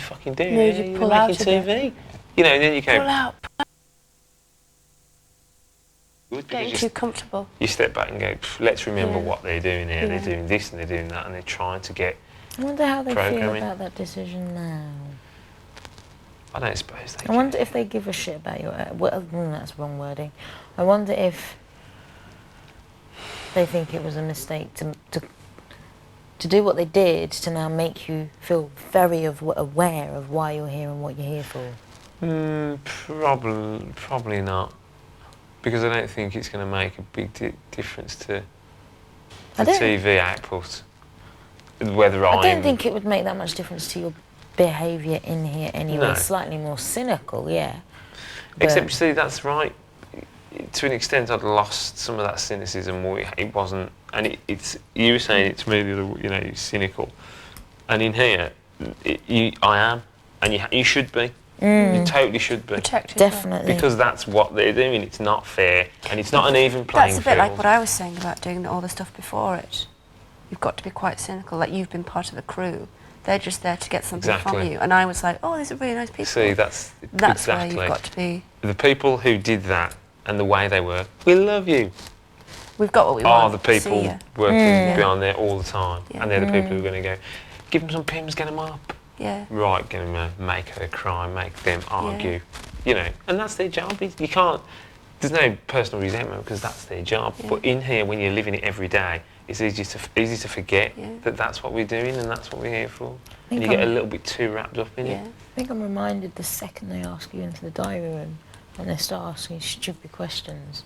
fucking doing? No, Yeah, you you're pull out making of TV. You know, and then you go... Pull out. Good, because Getting too comfortable. you step back and go, let's remember Yeah. what they're doing here. Yeah. They're doing this and they're doing that, and they're trying to get I wonder how they feel programming. about that decision now. I don't suppose they I wonder if they give a shit about your... Well, that's wrong wording. I wonder if they think it was a mistake to do what they did to now make you feel very aware of why you're here and what you're here for. Probably not. Because I don't think it's going to make a big difference to the TV output. Whether I don't think it would make that much difference to your behaviour in here anyway. No. Slightly more cynical, yeah. Except, you see, that's right. To an extent, I'd lost some of that cynicism. It wasn't, and it's. You were saying it's really, cynical, and in here, I am, and you should be. You totally should be. Protect Definitely. Because that's what they're doing. It's not fair, and it's not an even playing That's field. a bit like what I was saying about doing all the stuff before it. You've got to be quite cynical. Like, you've been part of the crew. They're just there to get something from you. And I was like, oh, these are really nice people. See, that's exactly where you've got to be. The people who did that and the way they were, we love you. We've got what we Are want. the people See ya. working behind there all the time, Yeah. and they're the people who are going to go, give them some pims, get them up. Yeah. Right, get them make her cry, make them argue, and that's their job. You can't. There's no personal resentment because that's their job. Yeah. But in here, when you're living it every day, it's easy to forget that that's what we're doing and that's what we're here for. And you get a little bit too wrapped up in it. I think I'm reminded the second they ask you into the diary room and they start asking you stupid questions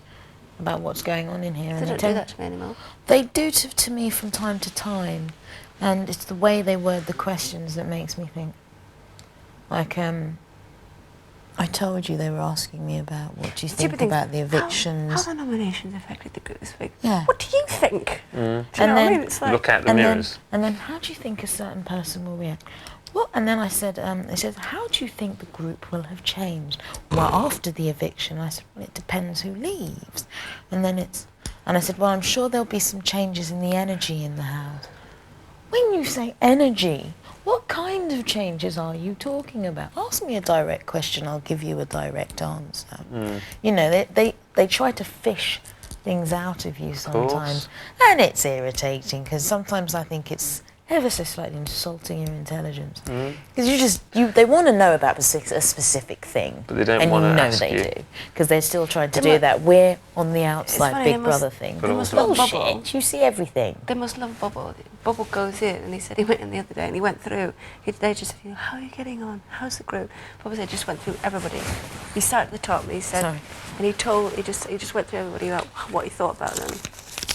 about what's going on in here. They and don't do that to me anymore. They do to me from time to time, and it's the way they word the questions that makes me think. Like, I told you they were asking me about what do you think about the evictions. How the nominations affected the group this week? Yeah. What do you think? Do you know what I mean? It's like, Look at the mirrors. And then how do you think a certain person will react? What? And then I said, they said, how do you think the group will have changed? Well, after the eviction, I said, well, it depends who leaves. And I said, well, I'm sure there'll be some changes in the energy in the house. When you say energy, what kind of changes are you talking about? Ask me a direct question, I'll give you a direct answer. They try to fish things out of you sometimes. And it's irritating, because sometimes I think it's ever so slightly insulting your intelligence. Because they want to know about a specific thing. But they don't want to ask they you. do. Because they're still trying to do that. We're on the outside funny, Big Brother thing. They must love Bubble. Bullshit. You see everything. They must love Bubble. Bubble goes in, and he said he went in the other day, and he went through. They just said, how are you getting on? How's the group? Bubble said, just went through everybody. He started at the top, and he said, and he just went through everybody about what he thought about them.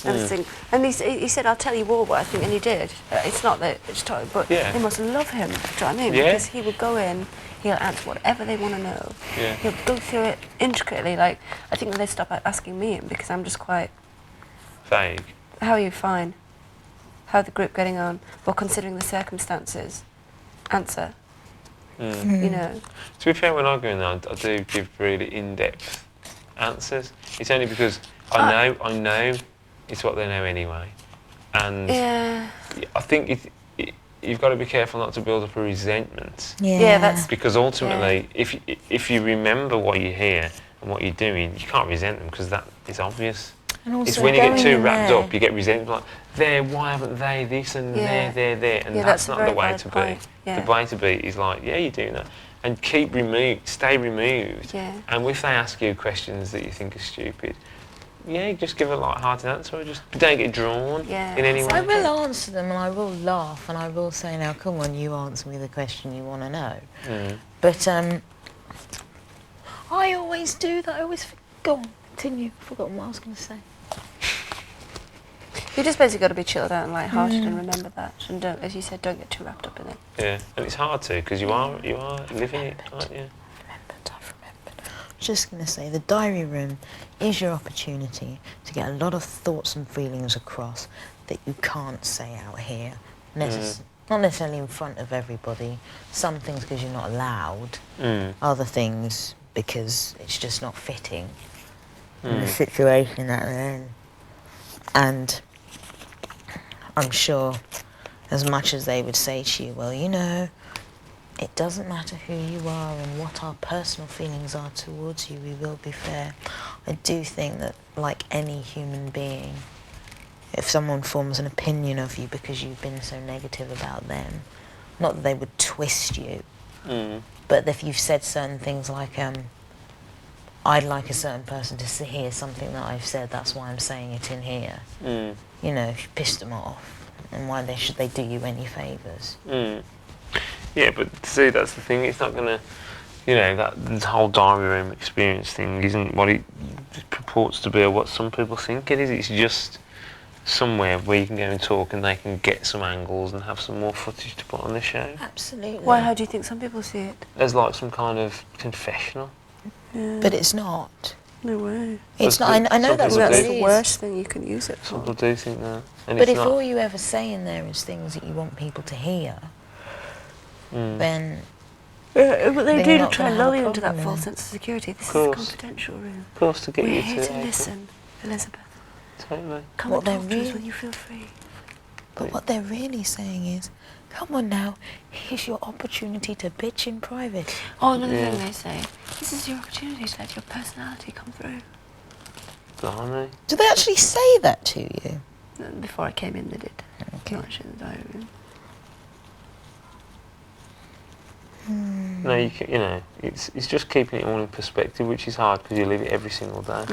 Everything. And he said, I'll tell you all what I think, and he did. It's not that it's totally, but they must love him. Do you know what I mean? Because he will go in, he'll answer whatever they want to know. Yeah. He'll go through it intricately. Like, I think they stop asking me because I'm just quite vague. How are you? Fine. How the group getting on? Well, considering the circumstances. Answer. To be fair, when I go in there, I do give really in-depth answers. It's only because I know it's what they know anyway, and I think you've got to be careful not to build up a resentment. Yeah, that's because ultimately, if you remember what you hear and what you're doing, you can't resent them because that is obvious. And also it's when you get too wrapped up, you get resentment. Like, why haven't they this and there, and that's not the way to be. The way to be is like, you're doing that, and stay removed. Yeah. And if they ask you questions that you think are stupid, just give a light-hearted answer, or just don't get drawn in any way. I will answer them, and I will laugh, and I will say, now, come on, you answer me the question you want to know. But I always do that. I always go on, continue. I forgot what I was going to say. You just basically got to be chilled out and light-hearted and remember that. And don't, as you said, don't get too wrapped up in it. Yeah, and it's hard to, because you are living it, aren't you? I've remembered. I was just going to say, the diary room is your opportunity to get a lot of thoughts and feelings across that you can't say out here. Not necessarily in front of everybody. Some things because you're not allowed. Other things because it's just not fitting in the situation that they're in. And I'm sure, as much as they would say to you, well, it doesn't matter who you are and what our personal feelings are towards you, we will be fair. I do think that, like any human being, if someone forms an opinion of you because you've been so negative about them, not that they would twist you, but if you've said certain things like, I'd like a certain person to hear something that I've said, that's why I'm saying it in here. You know, if you pissed them off, and why should they do you any favours? Yeah, but see, that's the thing. It's not going to, you know, that the whole diary room experience thing isn't what it purports to be or what some people think it is. It's just somewhere where you can go and talk and they can get some angles and have some more footage to put on the show. Absolutely. Why? How do you think some people see it? As like some kind of confessional. Yeah. But it's not. No way. It's But not. I know some that's people what That's it do. the is. worst thing you can use it Some for. people do think that. And But it's if not. all you ever say in there is things that you want people to hear, then Yeah, but they Then do you're to not try and gonna have lull a you into that problem false then. sense of security. This is a Course. confidential room. Of course, to get We're you here to open. listen, Elizabeth. Totally. Come What and talk they're to us really- when you feel free. But what they're really saying is, come on now, here's your opportunity to bitch in private. Oh, another Yeah. thing they say, this is your opportunity to let your personality come through. Blimey. Do they actually say that to you? Before I came in, they did. Okay. Not actually in the diary room. No, you know, it's just keeping it all in perspective, which is hard because you live it every single day.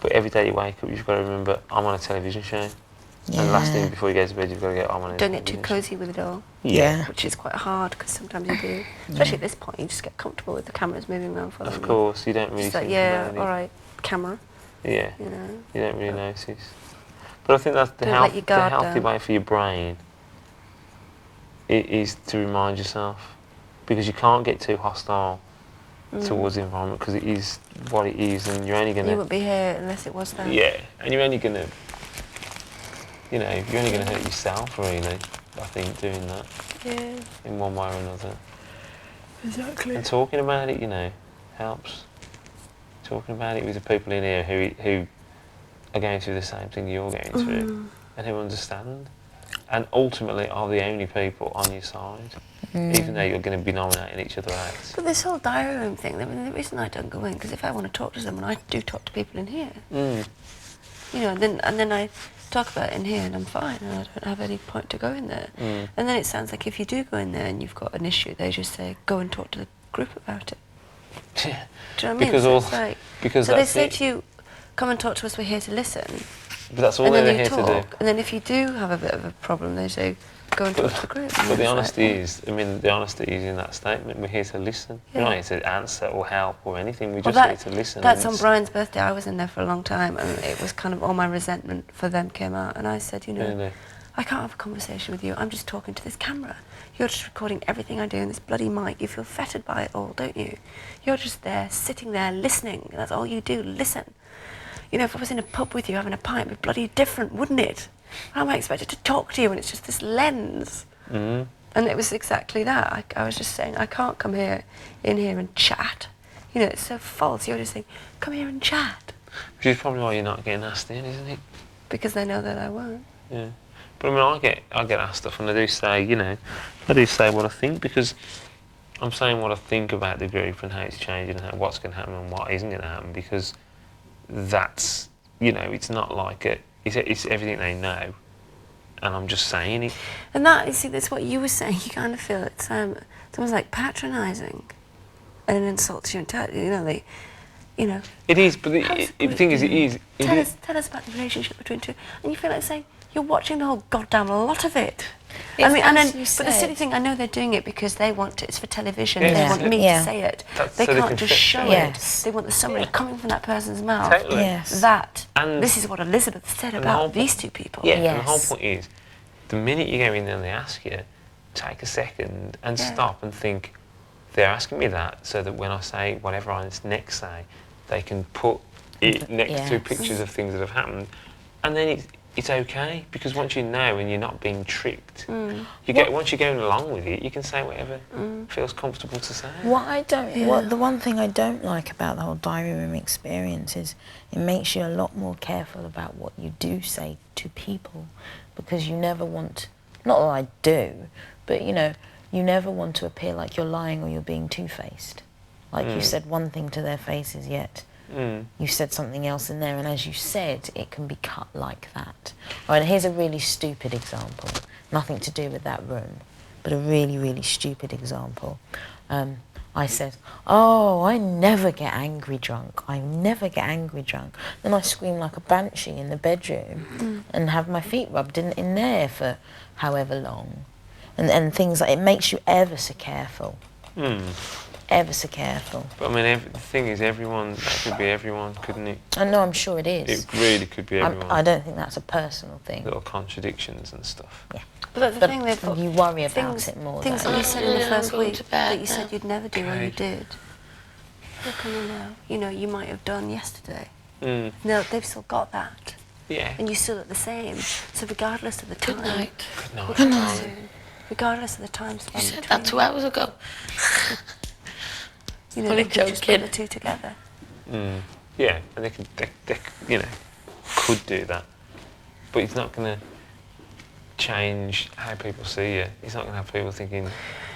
But every day you wake up, you've got to remember, I'm on a television show. And last thing before you go to bed, you've got to go, I'm on a Don't get too television show. cosy with it all, Yeah. which is quite hard because sometimes you do. Especially at this point, you just get comfortable with the cameras moving around for Of course, you don't really Just like, think yeah, about it. all right, camera, Yeah, you know. you don't really notice. But I think that's the, Don't let your the guard healthy down. way for your brain is to remind yourself. Because you can't get too hostile towards the environment because it is what it is and you're only going You to... wouldn't be here unless it was that. Yeah, and you're only going to... You know, you're only going to hurt yourself, really, I think, doing that Yeah, in one way or another. exactly. And talking about it, you know, helps. Talking about it with the people in here who are going through the same thing you're going through and who understand. And ultimately are the only people on your side, even though you're going to be nominating each other out. But this whole diary room thing, I mean, the reason I don't go in, because if I want to talk to someone, I do talk to people in here. You know, and then I talk about it in here and I'm fine and I don't have any point to go in there. And then it sounds like if you do go in there and you've got an issue, they just say, go and talk to the group about it. Yeah. Do you know what I mean? Because So all- it's like, because so they that's say it. to you, come and talk to us, we're here to listen. But that's all And they're then here you to do. talk, and then if you do have a bit of a problem, they say, go and talk to the group. And But the it's honesty like, is, I mean, the honesty is in that statement. We're here to listen. We're not Yeah. here to answer or help or anything. We're well, just here to listen. that's and on it's- Brian's birthday. I was in there for a long time, and it was kind of all my resentment for them came out. And I said, you know, Really? I can't have a conversation with you. I'm just talking to this camera. You're just recording everything I do in this bloody mic. You feel fettered by it all, don't you? You're just there, sitting there, listening. That's all you do, listen. You know, if I was in a pub with you having a pint, it'd be bloody different, wouldn't it? How am I expected to talk to you when it's just this lens? And it was exactly that. I was just saying, I can't come in here and chat. You know, it's so false. You're just saying, come here and chat. Which is probably why you're not getting asked in, isn't it? Because they know that I won't. Yeah. But I mean, I get asked stuff and I do say, you know, I do say what I think because I'm saying what I think about the group and how it's changing and what's going to happen and what isn't going to happen because that's, you know, it's not like it's everything they know and I'm just saying it. And that, you see, that's what you were saying. You kind of feel it's almost like patronising and insults you and you know, they, you know. It is, but how's the thing is, it is. Tell us about the relationship between two, and you feel like saying you're watching the whole goddamn lot of it. It's I mean, and as then, you but the silly said. thing, I know they're doing it because they want it. It's for television. Yeah. They want me Yeah. to say it. That's They so they can't can just fit- show Yes. it. They want the summary coming from that person's mouth. Totally. Yes. That And- this is what Elizabeth said and the whole about these two people. Yeah, and the whole Yes. point is, the minute you go in there and they ask you, take a second and Yeah. stop and think, they're asking me that so that when I say whatever I next say, they can put it next to Yes. pictures of things that have happened, and then it's okay because once you know and you're not being tricked, you get once you're going along with it, you can say whatever feels comfortable to say. The one thing I don't like about the whole diary room experience is it makes you a lot more careful about what you do say to people because you never want, not that I do, but you know, you never want to appear like you're lying or you're being two-faced. Like you said one thing to their faces, yet you said something else in there, and as you said, it can be cut like that. All right, here's a really stupid example, nothing to do with that room, but a really, really stupid example. I said, oh, I never get angry drunk. I never get angry drunk. Then I scream like a banshee in the bedroom and have my feet rubbed in there for however long. And things like, it makes you ever so careful. Ever so careful. But I mean, the thing is, everyone, that could be everyone, couldn't it? I know, I'm sure it is. It really could be everyone. I don't think that's a personal thing. Little contradictions and stuff. Yeah. But that's the thing, they've got you worry about it more. Things though. that you said in the first week that you now. said you'd never do, or you Okay. did. Look on you now. You know, you might have done yesterday. Mm. No, they've still got that. Yeah. And you still look the same. So regardless of the time... Good night. Good night. Good night. Regardless of the time You spent said between that 2 hours ago. you know, Fully they could just put joking. the two together. Yeah, and they could, you know, could do that. But it's not going to change how people see you. It's not going to have people thinking,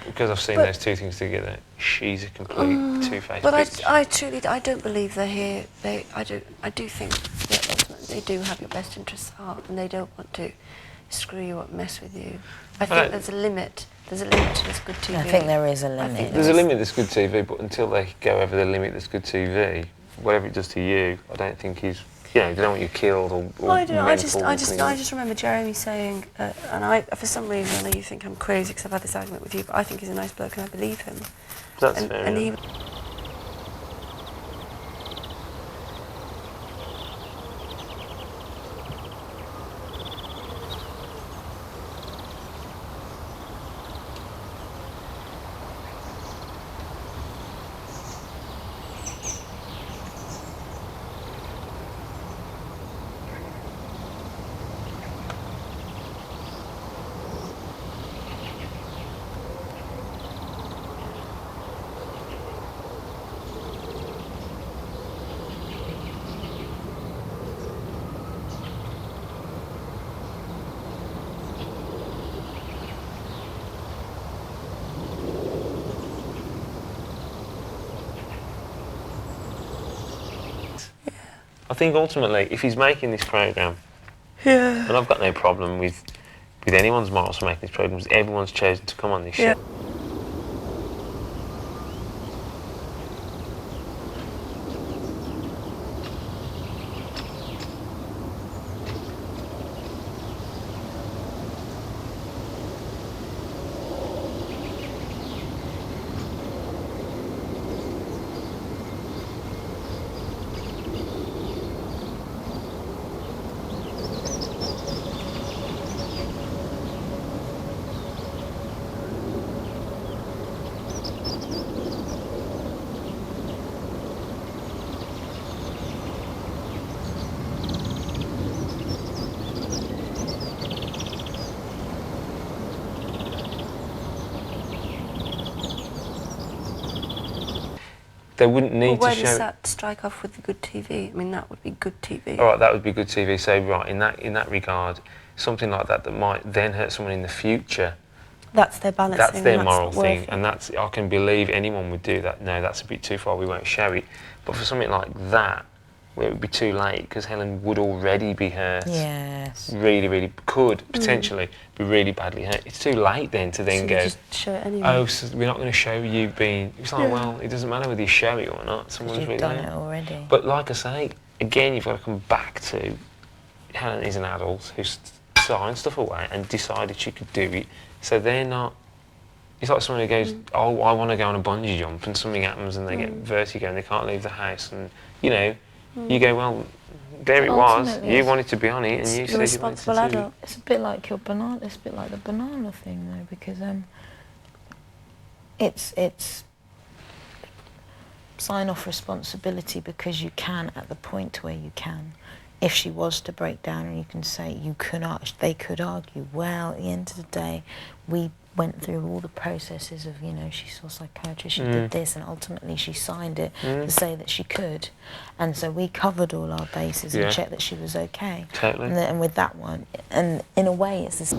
because I've seen But- those two things together, she's a complete two-faced But bitch. I truly, I don't believe they're here. I do think that ultimately they do have your best interests at heart, and they don't want to screw you up, mess with you. I think Right. there's a limit. There's a limit to this good TV. I think there is a I limit. think There's a is. limit that's good TV, but until they go over the limit that's good TV, whatever it does to you, I don't think is, you know, they don't want you killed or Well, I don't know. I just mental. remember Jeremy saying, and I, for some reason, I know you think I'm crazy because I've had this argument with you, but I think he's a nice bloke and I believe him. That's and, fair and enough. he, I think ultimately, if he's making this programme, yeah. and I've got no problem with anyone's morals for making these programmes, everyone's chosen to come on this Yeah. show. They wouldn't Well, need where to does show. that strike off with the good TV? I mean, that would be good TV. All right, that would be good TV. So right, in that regard, something like that might then hurt someone in the future. That's their balancing. That's their and moral not worth thing, it. and that's, I can believe anyone would do that. No, that's a bit too far. We won't show it. But for something like that, where it would be too late, because Helen would already be hurt. Yes. Really, really could potentially be really badly hurt. It's too late then to then So you go. just show it anyway. Oh, so we're not going to show you being. It's like, well, it doesn't matter whether you show it or not. Someone's You've really done hurt. it already. But like I say, again, you've got to come back to Helen is an adult who's signed stuff away and decided she could do it. So they're not. It's like someone who goes, oh, I want to go on a bungee jump, and something happens and they get vertigo and they can't leave the house, and you know, you go, well, there it was. Ultimately, You it's- wanted to be on it, and you You're a said you wanted responsible to do it. adult. It's a bit like your banana. It's a bit like the banana thing, though, because it's sign off responsibility because you can at the point where you can. If she was to break down, and you can say they could argue. Well, at the end of the day, we went through all the processes of, you know, she saw a psychiatrist, she did this, and ultimately she signed it to say that she could, and so we covered all our bases Yeah. and checked that she was okay. Totally. And with that one, and in a way, it's this.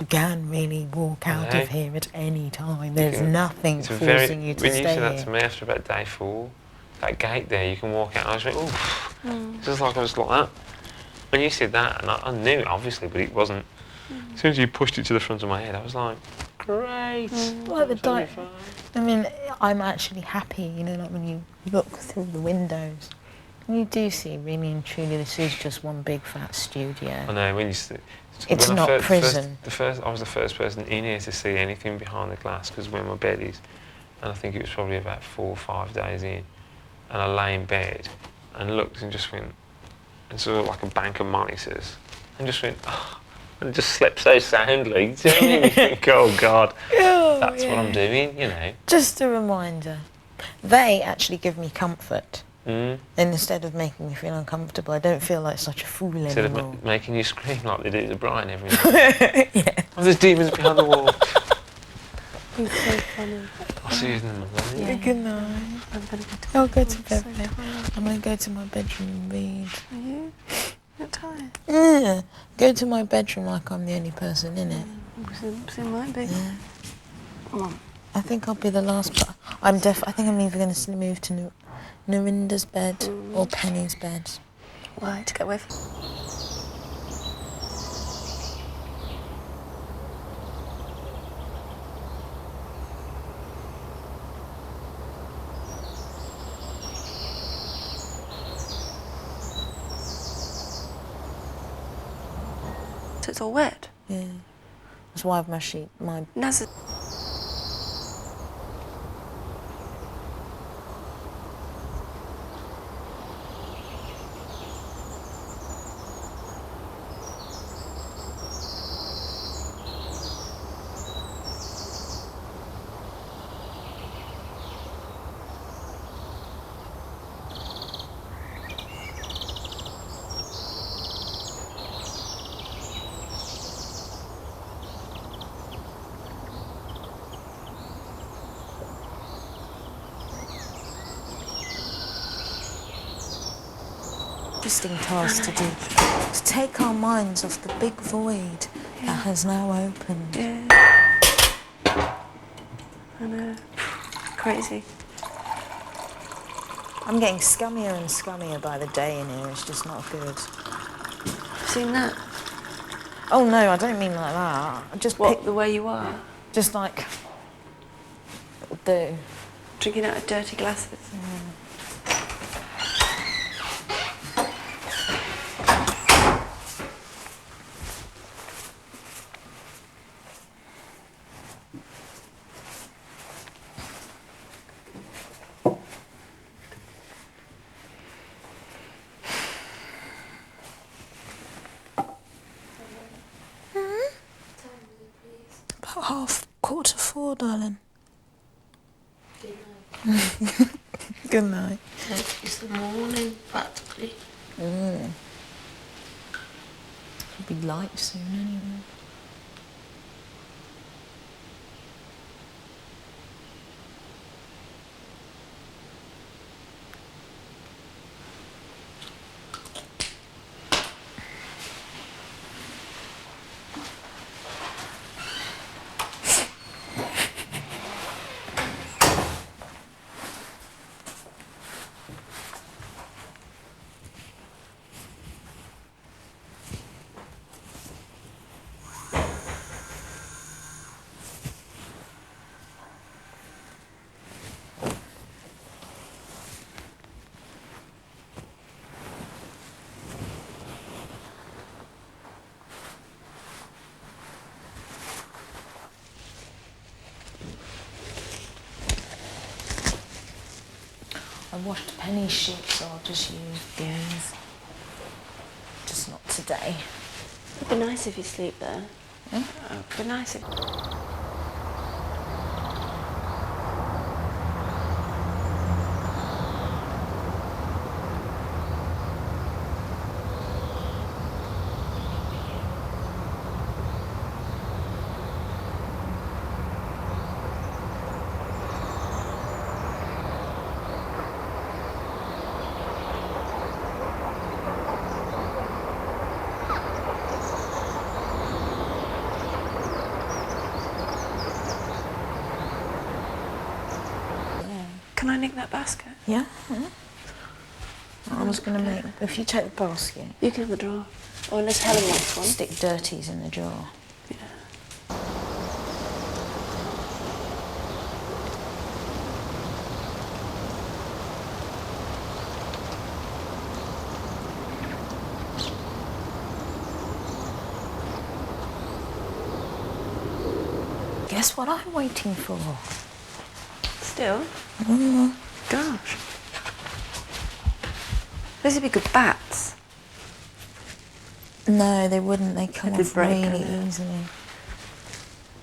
can really walk out know. of here at any time. There's nothing It's forcing you to when stay you said that here. to me after about day 4, that gate there, you can walk out. I was like, oh, it's just like I was like that. When you said that, and I knew it obviously, but it wasn't. As soon as you pushed it to the front of my head, I was like, great. Well, the it's gonna be di- fine. I mean, I'm actually happy, you know, like when you look through the windows, and you do see really and truly this is just one big fat studio. I know when you. It's when not I prison. I was the first person in here to see anything behind the glass because where my bed is, and I think it was probably about 4 or 5 days in, and I lay in bed and looked and just went, and saw like a bank of monitors, and just went, oh, and just slept so soundly. Do you know what I mean? You think, oh God, that's what I'm doing, you know. Just a reminder. They actually give me comfort. Mm. And instead of making me feel uncomfortable, I don't feel like such a fool Instead anymore. of making you scream like they do to Brian every night. Yeah. Oh, there's demons behind the wall. He's so funny. I'll see you in the morning. Yeah. Good night. I'm gonna go to I'll go to bed. so Babe. tired. I'm gonna go to my bedroom and read. Are you? You're tired. Yeah. Go to my bedroom like I'm the only person in it. So might be. Yeah. Come on. I think I'll be the last. I think I'm either going to move to Narinda's bed or Penny's bed. Why? To get away from. So it's all wet. Yeah. That's why I've my Naz. interesting task to do, to take our minds off the big void that has now opened. Yeah. I know. Crazy. I'm getting scummier and scummier by the day in here. It's just not good. Seen that? Oh no, I don't mean like that. I just What, the way you are? just like it'll do. Drinking out of dirty glasses. About 3:45, darling. Good night. It's the morning, practically. It'll be light soon anyway. I washed Penny's sheets, so I'll just use these. Just not today. It'd be nice if you sleep there. Hmm? It'd be nice if... Can I nick that basket? Yeah. I was going to make, if you take the basket, You can have the drawer. Or unless Helen wants one. stick dirties in the drawer. Guess what I'm waiting for? Still? Gosh. Those would be good bats. No, they wouldn't. They come They'd off break, really wouldn't easily.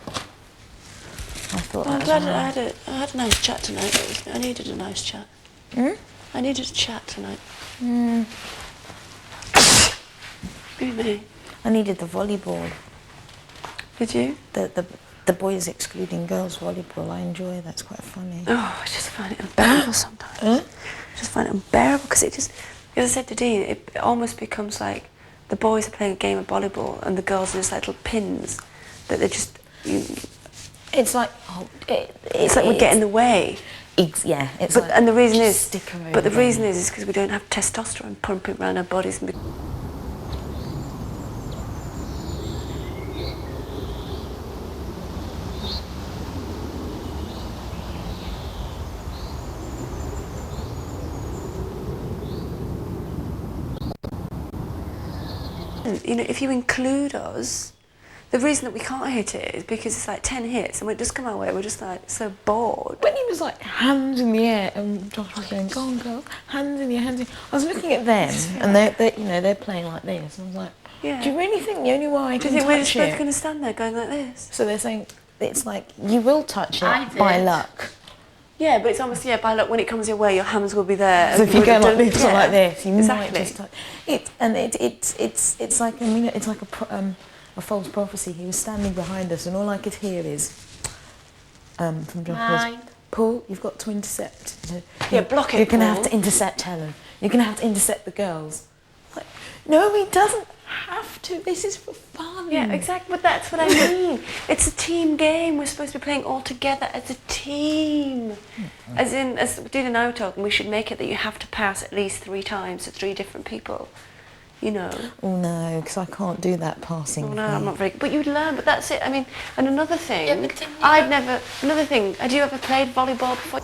I thought I'm that glad was right. I had a nice chat tonight. I needed a nice chat. I needed a chat tonight. Be me. I needed the volleyball. Did you? The boys excluding girls volleyball. I enjoy. That's quite funny. Oh, I just find it unbearable sometimes. I just find it unbearable because it just, as I said to Dean, it almost becomes like the boys are playing a game of volleyball and the girls are just like little pins that they're just. It's like It's like we get in the way. Yeah, it's But like and the reason is, stick over but the them. reason is because we don't have testosterone pumping around our bodies. And you know, if you include us, the reason that we can't hit it is because it's like 10 hits and we just come our way, we're just like so bored. When he was like hands in the air and Josh was going, "Go on, girl, hands in the air, hands in." I was looking at them and they're playing like this, and I was like, Yeah. "Do you really think the only way I Do can you think we're just touch both it?" going to stand there going like this? So they're saying it's like you will touch I it by did. luck. Yeah, but it's almost, by luck, when it comes your way, your hands will be there. So if you go like this or Yeah, like this, you exactly. might just touch it. And it's like it's like a false prophecy. He was standing behind us, and all I could hear is from Josh was, Mind. "Paul, you've got to intercept. Yeah, block it, You're going to have Paul." to intercept Helen. You're going to have to intercept the girls." Like, no, he doesn't have to. This is for fun. Yeah, exactly. But that's what I mean. It's a team game. We're supposed to be playing all together as a team. As Dean and I were talking, we should make it that you have to pass at least 3 times to 3 different people. You know. Oh no, because I can't do that passing. Oh, no, thing. I'm not very. But you'd learn. But that's it. I mean, and another thing. Yeah, but then you Another thing. Had you ever played volleyball before?